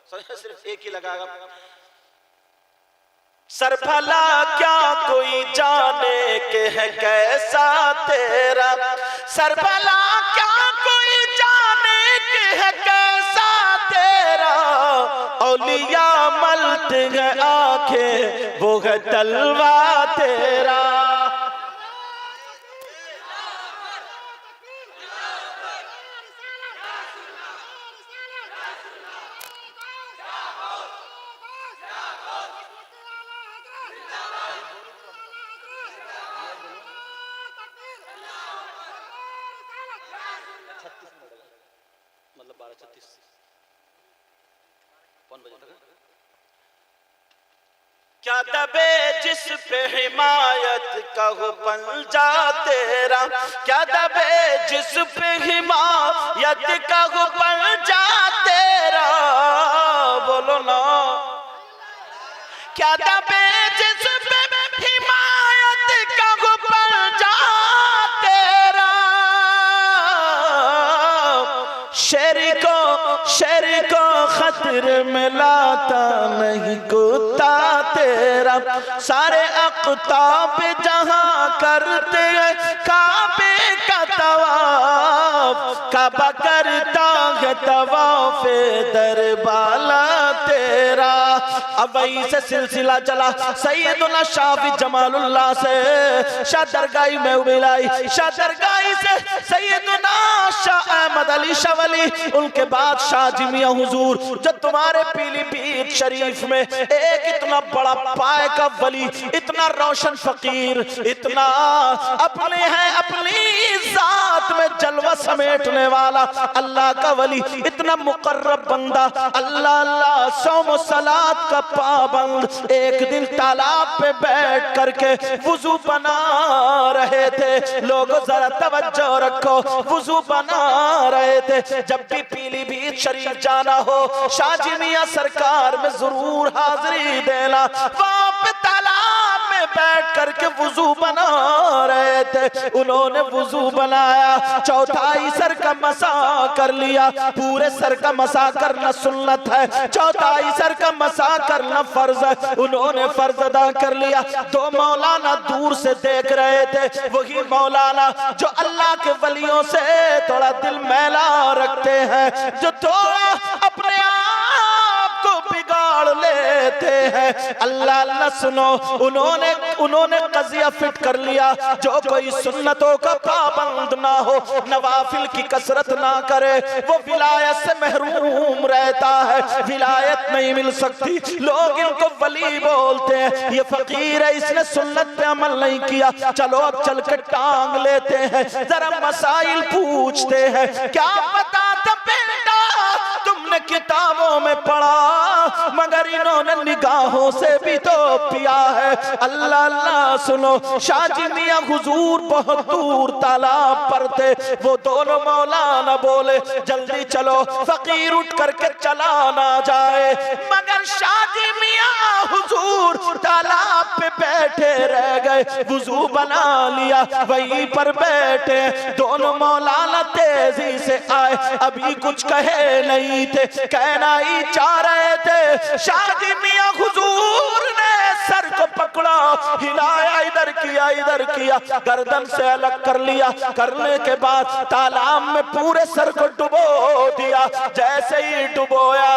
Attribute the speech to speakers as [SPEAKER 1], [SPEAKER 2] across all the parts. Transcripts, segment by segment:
[SPEAKER 1] सिर्फ एक ही लगाएगा। सर भला क्या कोई जाने के है कैसा तेरा, सर भला क्या कोई जाने के है कैसा तेरा, औलिया मलत है आंखें वो है तलवा तेरा। मतलब 12:36 कौन बजे तक? क्या दबे जिस पे हिमायत का हो पंजा तेरा, क्या दबे जिस पे हिमायत का हो पंजा तेरा, बोलो ना। क्या दबे जिस पे हिमायत का हो पंजा तेरा, शेर को खतरे में लाता नहीं कुत्ता तेरा, सारे अक़ताब जहां करते हैं काबे का तवाफ, काबा करता है तवाफ दरबाला तेरा। अब वहीं से सिलसिला चला सैयदुना शाफी जमालुल्लाह से शाह दरगाही में उबिलाई, शाह दरगाही से सैयदुना शाह अहमद अली शवली, उनके बाद शाह जिमिया हुजूर। जो तुम्हारे पीलीभीत शरीफ में एक इतना बड़ा पाए का वली, इतना रोशन फकीर, इतना अपने हैं अपनी जात में जलवा समेटने वाला अल्लाह का वली, इतना मुकर्रब बंदा, अल्लाह अल्लाह सौम सलात का पाबंद, एक दिन तालाब पे बैठ करके वुजू बना रहे थे। लोगों जरा तवज्जो रखो, वुजू बना रहे थे। जब भी पीलीभीत शरीफ जाना हो शाहजी मियां सरकार में जरूर हाजिरी देना। वहां पे तालाब में बैठ करके वुजू बना रहे थे। उन्होंने वुजू बनाया, चौथाई सर का मसा कर लिया। पूरे सर का मसा करना सुन्नत है, चौथाई सर का मसा करना फर्ज है। उन्होंने फर्ज अदा कर लिया। दो मौलाना दूर से देख रहे थे, वही मौलाना जो अल्लाह के वलियों से थोड़ा दिल मैला रखते हैं, जो थोड़ा अपने आप को बिगाड़ लेते हैं। अल्लाह अल्लाह सुनो, उन्होंने कज़िया फिट कर लिया, जो कोई सुन्नतों का पाबंद ना हो, नवाफिल की कसरत ना करे, वो विलायत से महरूम रहता है, विलायत नहीं मिल सकती। लोग इनको वली बोलते हैं, ये फकीर है, इसने सुन्नत पे अमल नहीं किया। चलो अब चल के टांग लेते हैं, जरा मसाइल पूछते हैं। क्या पता था बेटा तुमने किताबों में पढ़ा, मगर इन्होंने निगाहों से भी तो पिया है। अल्लाह अल्लाह सुनो, शाहजी मियां हुजूर बहुत दूर तालाब पर थे। वो दोनों मौलाना बोले जल्दी चलो, फकीर उठ करके चला ना जाए। मगर शाहजी मियां हुजूर तालाब पे बैठे रह गए, वुजू बना लिया, वहीं पर बैठे। दोनों मौलाना तेजी से आए, अभी कुछ कहे नहीं थे, कहना ही चाह रहे थे। शाहजी मियां हुजूर ने सर को पकड़ा, हिलाया, इधर किया, गर्दन से अलग कर लिया। करने के बाद तालाब में पूरे सर को डुबो दिया। जैसे ही डुबोया,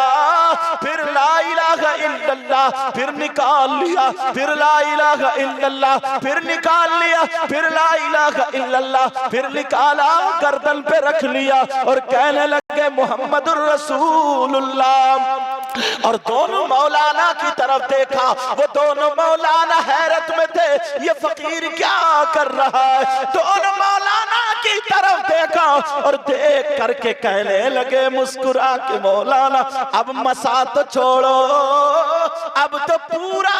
[SPEAKER 1] फिर ला इलाहा इल्लल्लाह, फिर निकाल लिया, फिर ला इलाहा इल्लल्लाह, फिर निकाल लिया, फिर ला इलाहा इल्लल्लाह, फिर निकाला, गर्दन पे रख लिया और कहने लगे मुहम्मदुर रसूलुल्लाह। और दोनों मौलाना की तरफ देखा, वो दोनों मौलाना हैरत में थे, ये फकीर क्या कर रहा है। दोनों मौलाना की तरफ देखा और देख करके कहने लगे मुस्कुरा के, मौलाना अब मसा तो छोड़ो, अब तो पूरा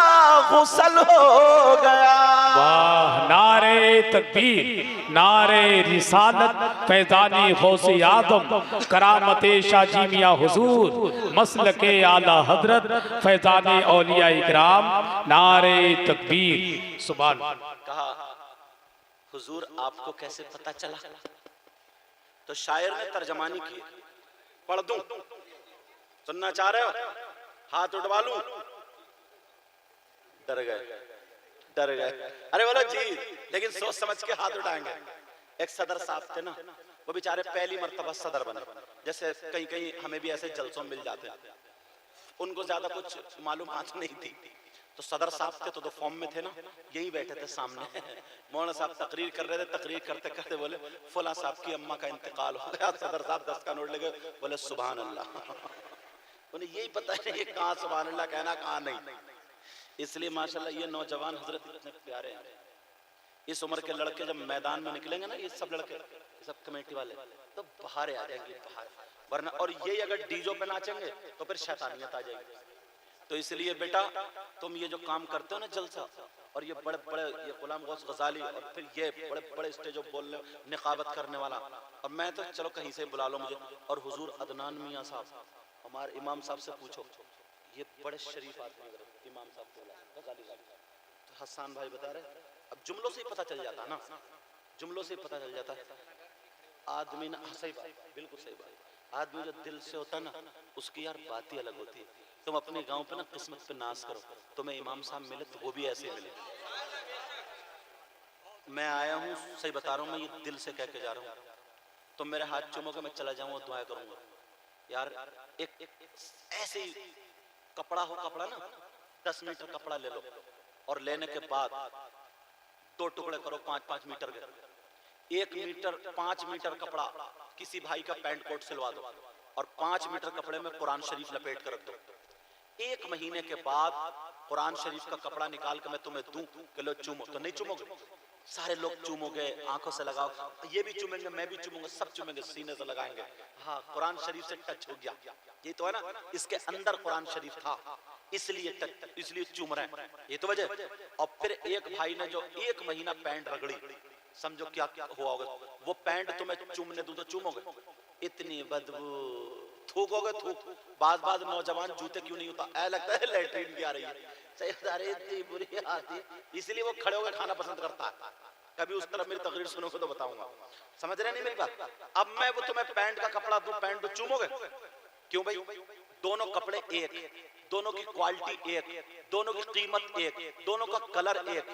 [SPEAKER 1] गुस्ल हो गया।
[SPEAKER 2] वाह, नारे तकबीर, नारे रिसालत, फैजानी गौसे आदम, करामते शाहजी मियां हुजूर, मसलके आला हजरत, फैजाने औलिया इकराम, नारे तकबीर। सुभान।
[SPEAKER 1] कहा हुजूर आपको कैसे पता चला? तो शायर ने तर्जमानी की, पढ़ दूं? सुनना चाह रहे हो? हाथ उठवा लूं? डर गए, डर गए। अरे बोलो जी, लेकिन सोच समझ के हाथ उठाएंगे। एक सदर साहब थे ना, वो बेचारे पहली मर्तबा सदर बने। जैसे कहीं कहीं हमें भी ऐसे जलसों मिल जाते हैं, उनको ज्यादा कुछ मालूमात नहीं थी। तो सदर साहब थे तो फॉर्म में थे ना, यही बैठे थे सामने। मौलाना साहब तकरीर कर रहे थे, तकरीर करते करते बोले फला साहब की अम्मा का इंतकाल हो गया। सदर साहब 10 का नोट लेके बोले सुभान अल्लाह। उन्हें यही पता नहीं कि कहाँ सुभान अल्लाह कहना, कहाँ नहीं। इसलिए माशाल्लाह ये नौजवान हजरत इतने प्यारे हैं। इस उम्र के लड़के जब मैदान में निकलेंगे ना, ये सब लड़के, ये सब कमेटी वाले, तो बाहर आ जाएंगे बाहर, वरना और ये अगर डीजो पे नाचेंगे तो फिर शैतानियत आ जाएगी। तो इसलिए बेटा तुम ये जो काम करते हो ना जलसा, और ये बड़े बड़े ये गुलाम गौस गजाली और फिर ये बड़े बड़े स्टेजों बोलने निकाबत करने वाला, और मैं तो चलो कहीं से बुला लो मुझे, और हुजूर अदनान मियाँ साहब हमारे इमाम साहब से पूछो, ये बड़े शरीफ आदमी इमाम साहब बोला गजाली साहब। तो हसन भाई बता रहे, अब जुमलों से ही पता चल जाता ना, जुमलों से ही पता चल जाता आदमी ना। सही बात, बिल्कुल सही बात। आदमी जो दिल से होता ना, उसकी यार बात ही अलग होती है। तुम अपने गांव पे ना किस्मत पे नाज करो, तुम्हें इमाम साहब मिले तो वो भी ऐसे मिले। मैं आया हूँ, सही बता रहा हूँ, मैं ये दिल से कह के जा रहा हूँ। तुम मेरे हाथ चूमोगे, मैं चला जाऊंगा, दुआ करूंगा। यार एक ऐसे ही कपड़ा हो, कपड़ा ना 10 मीटर कपड़ा ले लो, और लेने के बाद 2 टुकड़े करो 5-5 मीटर के। 1 मीटर 5 मीटर कपड़ा किसी भाई का पैंट कोट सिलवा दो, और 5 मीटर कपड़े में कुरान शरीफ लपेट कर रख दो। 1 महीने के बाद कुरान शरीफ का कपड़ा निकाल के मैं तुम्हें दूं कि लो चूमो, तो नहीं चूमोगे? सारे लोग चूमोगे, आंखों से लगाओ, ये भी चूमेंगे, मैं भी चूमूंगा, सब चूमेंगे, सीने से लगाएंगे। हाँ, कुरान शरीफ से टच हो गया, ये तो है ना, इसके अंदर कुरान शरीफ था, इसलिए टच, इसलिए चूम रहे हैं, ये तो वजह। और फिर एक भाई ने जो 1 महीना पैंट रगड़ी, समझो क्या हुआ होगा। वो पैंट तुम्हें चूमने दूं तो चूमोगे? इतनी बदबू, थूकोगे थूक। बाज नौजवान जूते क्यों नहीं होता, ऐ लगता है लैट्रिन की आ रही है। सही बता रही, इतनी बुरी आती है, इसलिए वो खड़े होकर खाना पसंद करता है। कभी उस तरफ मेरी तकरीर सुनोगे तो बताऊंगा, समझ रहे नहीं मेरी बात? अब मैं वो तुम्हें पैंट का कपड़ा दूं, पैंट तो चूमोगे? क्यों भाई? दोनों कपड़े एक, दोनों की क्वालिटी एक, दोनों की कीमत एक, दोनों का कलर एक,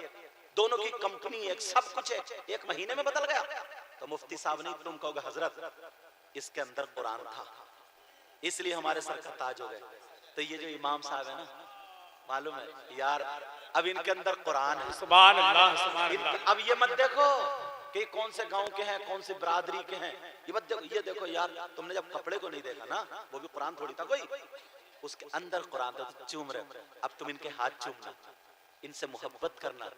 [SPEAKER 1] दोनों की कंपनी एक, सब कुछ एक। 1 महीने में बदल गया। तो मुफ्ती साहब नहीं, तुम कहोगे हजरत इसके अंदर कुरान था, इसलिए हमारे सर का ताज हो गए। तो ये जो इमाम साहब है ना, मालूम है यार, अब इनके अंदर कुरान है।
[SPEAKER 2] सुभान अल्लाह, सुभान अल्लाह।
[SPEAKER 1] अब ये मत देखो कि कौन से गांव के हैं, कौन सी बरादरी के हैं, ये मत देखो, ये देखो यार, तुमने जब कपड़े को नहीं देखा ना, वो भी कुरान थोड़ी था कोई, उसके अंदर कुरान था, चूम रहे। अब तुम इनके हाथ चूमना, इनसे मोहब्बत करना,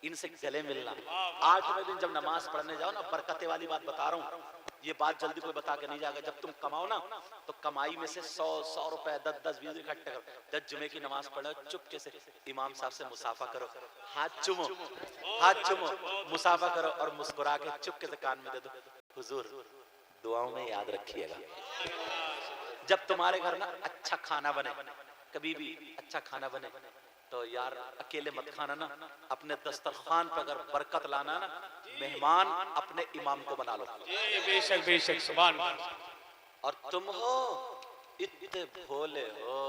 [SPEAKER 1] इनसे गले मिलना। 8वें दिन जब नमाज पढ़ने जाओ ना, बरकते वाली बात बता रहा हूँ, ये बात जल्दी कोई बता के नहीं जाएगा। जब तुम कमाओ ना, तो कमाई में से 100 रुपए 10 20 इकट्ठे करो। जब जुमे की नमाज पढ़ो, चुपके से इमाम साहब से मुसाफा करो, हाथ चूमो, हाथ चूमो, मुसाफा करो, और मुस्कुरा के चुपके से कान में दे दो, हुजूर दुआओं में याद रखिएगा। जब तुम्हारे घर ना अच्छा खाना बने, कभी भी अच्छा खाना बने, तो यार अकेले मत खाना ना, अपने दस्तरखान पर अगर बरकत लाना ना, मेहमान अपने इमाम को बना लो।
[SPEAKER 2] बेशक बेशक, सुभान अल्लाह।
[SPEAKER 1] और तुम हो इतने भोले हो,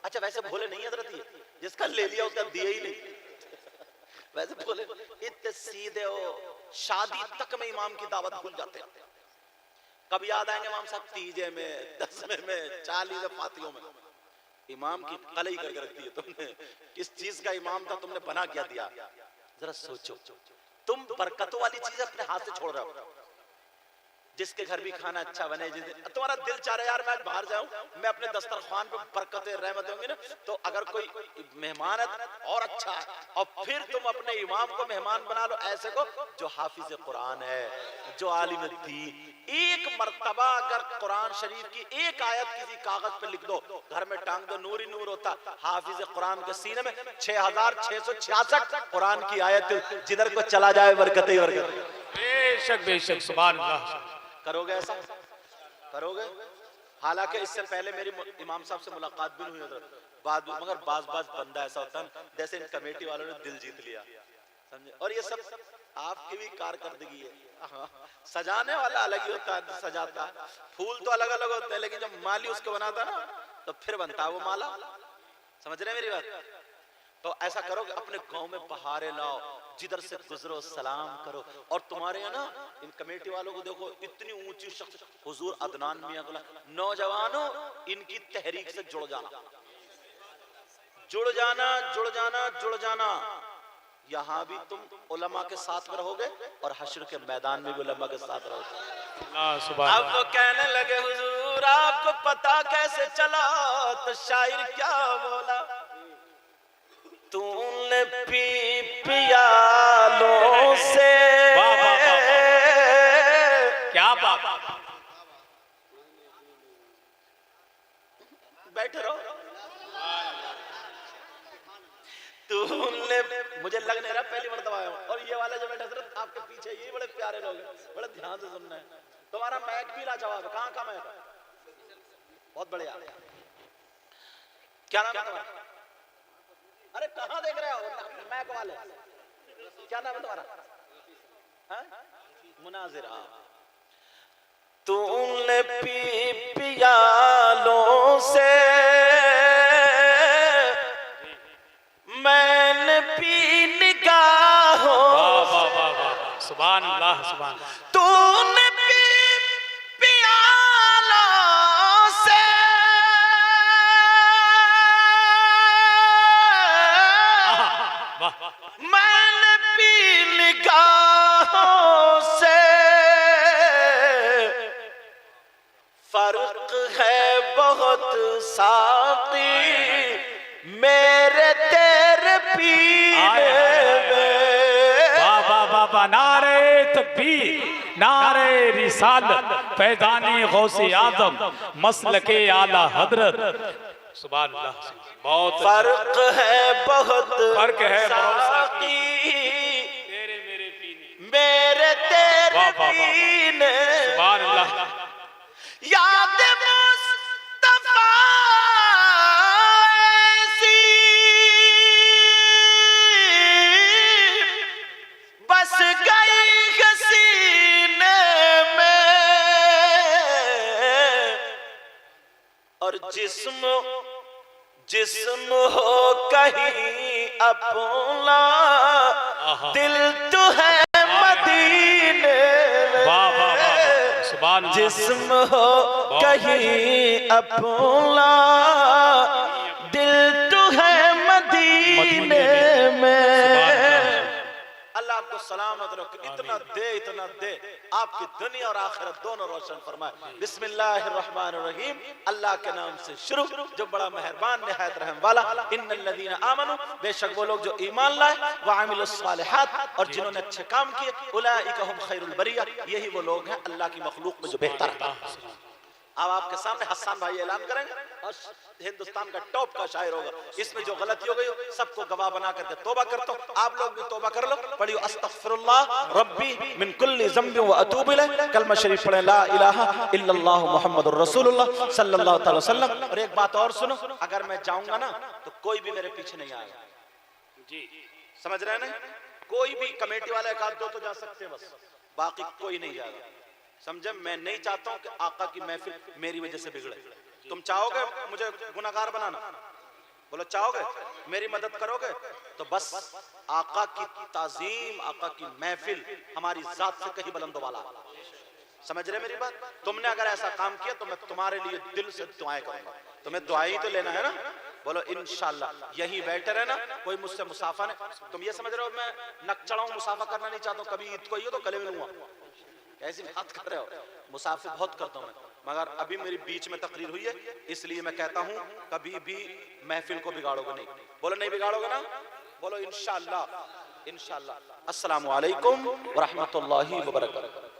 [SPEAKER 1] अच्छा वैसे भोले नहीं हजरत, ये जिसका ले लिया उसका दिया ही नहीं। वैसे भोले इतने सीधे हो, शादी तक में इमाम की दावत भूल जाते हैं। कब याद आएंगे इमाम साहब? 30 में, 10 में, 40 फातियों में इमाम की कलई करके रख दी है तुमने। किस चीज का इमाम था, तुमने बना क्या दिया? जरा सोचो, तुम बरकतों वाली चीज अपने हाथ से छोड़ रहे हो। जिसके घर भी खाना अच्छा बने, तुम्हारा दिल चाह रहा है यार मैं आज बाहर जाऊं, मैं अपने दस्तरखान पे बरकतें रहमत होंगी ना, तो अगर कोई मेहमान है और अच्छा है, और फिर तुम अपने इमाम को मेहमान बना लो, ऐसे को जो हाफिज कुरान है, जो आलिम दीन। एक मर्तबा अगर कुरान शरीफ की एक आयत किसी कागज पे लिख दो, घर में टांग दो, नूर ही नूर होता। हाफिज कुरान के सीने में 6666 कुरान की आयत, जिधर को चला जाए बरकतें बरकत।
[SPEAKER 2] बेशक बेशक, सुभान अल्लाह।
[SPEAKER 1] करोगे ऐसा? करोगे? हालांकि इससे पहले मेरी इमाम साहब से मुलाकात भी हुई हजरत, बाद मगर बाज बंदा ऐसा होता है जैसे इन कमेटी वालों ने दिल जीत लिया, समझे? और ये सब आपकी भी कारकर्दगी है। सजाने वाला अलग ही होता है, सजाता है, फूल तो अलग अलग होते हैं, लेकिन जब माली उसको बनाता है ना, तो फिर बनता है वो माला। समझ रहे मेरी बात? तो ऐसा करो कि अपने गांव में बहारे लाओ, जिधर से गुजरो सलाम करो। और तुम्हारे यहाँ ना इन कमेटी वालों को देखो, इतनी ऊंची शख्स हुजूर अदनान मियां गुलाम, नौजवानों इनकी तहरीक से जुड़ जाना, जुड़ जाना, जुड़ जाना, जुड़ जाना। यहाँ भी तुम उलमा के साथ में रहोगे और हश्र के मैदान में भी उलमा के साथ रहोगे। अब वो कहने लगे हुजूर आपको पता कैसे चला? तो शायर क्या बोला? तूने पी पियालों से
[SPEAKER 2] क्या बात,
[SPEAKER 1] बैठे रहो। तूने, मुझे लग नहीं रहा पहली मर्तबा आया हूं, और ये वाले जो बैठे थे आपके पीछे, ये बड़े प्यारे लोग हैं, बड़े ध्यान से सुनना है। तुम्हारा मैक भी लाजवाब है। कहाँ का मैक है? बहुत बढ़िया। क्या नाम है तुम्हारा? अरे कहाँ देख रहे हो मैक वाले? क्या नाम है तुम्हारा? मुनाजिरा। तूने पी पियालों से, मैंने पी निगाहों।
[SPEAKER 2] सुभान अल्लाह, सुभान।
[SPEAKER 1] तूने पी पियालों से, मैंने पी निगाहों से। फर्क है बहुत साकी मेरे तेरे पीने में।
[SPEAKER 2] बाबा बाबा, नारे तकबीर, नारे रिसालत, फैज़ाने गौसे आज़म, मसलके आला हजरत। सुभान अल्लाह। बहुत
[SPEAKER 1] फर्क है बहुत,
[SPEAKER 2] फर्क है
[SPEAKER 1] साकी
[SPEAKER 2] तेरे मेरे पीने,
[SPEAKER 1] मेरे तेरे पीने।
[SPEAKER 2] सुभान अल्लाह।
[SPEAKER 1] याद मुस्तफा ऐसी बस गई सीने में, और जिस्म जिस्म हो कहीं अपना, दिल तो है मदीने में।
[SPEAKER 2] सुभान।
[SPEAKER 1] जिस्म हो कहीं अपना, दिल तो है मदीने में। अल्लाह आपको सलामत रखे, इतना दे आपकी दुनिया और आखिरत दोनों रोशन फरमाए। बिस्मिल्लाहिर्रहमानिर्रहीम। अल्लाह के नाम से शुरू, जो बड़ा मेहरबान निहायत रहम वाला। इन्नल्लज़ीना आमनू, बेशक वो लोग जो ईमान लाए, व अमिलुस सालिहात, और जिन्होंने अच्छे काम किए, उलाइका हुम खैरुल बरिया, यही वो लोग हैं अल्लाह की मखलूक में जो बेहतर है। अब आपके सामने हसन भाई ऐलान करेंगे, और हिंदुस्तान का टॉप का शायर होगा। इसमें जो गलती हो गई सबको गवाह बना करके तौबा करता हूँ। आप लोग भी तौबा कर लो, पढ़ियो अस्तगफिरुल्लाह रब्बी मिन कुल्ली ज़ंबिन व अतूबु इलैह। कलमा शरीफ पढ़े, ला इलाहा इल्लल्लाहु मुहम्मदुर रसूलुल्लाह सल्लल्लाहु अलैहि वसल्लम। और एक बात और सुनो, अगर मैं जाऊंगा ना तो कोई भी मेरे पीछे नहीं आएगा जी। समझ रहे हैं ना? कोई भी कमेटी वाले एक आध दो तो जा सकते हैं बस, बाकी कोई नहीं जाएगा। समझे? मैं नहीं चाहता हूं कि आका की महफिल मेरी वजह से बिगड़े। तुम चाहोगे मुझे गुनाहगार बनाना? बोलो चाहोगे? मेरी मदद करोगे? तो बस आका की ताजीम, आका की महफिल हमारी जात से कहीं बुलंद वाला। समझ रहे मेरी बात? तुमने अगर ऐसा काम किया तो मैं तुम्हारे लिए दिल से दुआएं करूंगा। तुम्हें दुआएं तो लेना है ना? बोलो इंशाल्लाह। यही बेटर है ना? कोई मुझसे मुसाफा नहीं, तुम ये समझ रहे हो मैं नकचड़ा हूं, मुसाफा करना नहीं चाहता हूं। कभी ईद को ही हो तो गले मिलूंगा, ऐसी बात कर रहे हो? मुसाफिर बहुत करता हूं मैं, मगर अभी मेरी बीच में तकरीर हुई है, इसलिए मैं कहता हूं कभी भी महफिल को बिगाड़ोगे नहीं। बोलो नहीं बिगाड़ोगे ना? बोलो इंशाअल्लाह, इंशाअल्लाह। अस्सलामु अलैकुम व रहमतुल्लाहि व बरकातहू।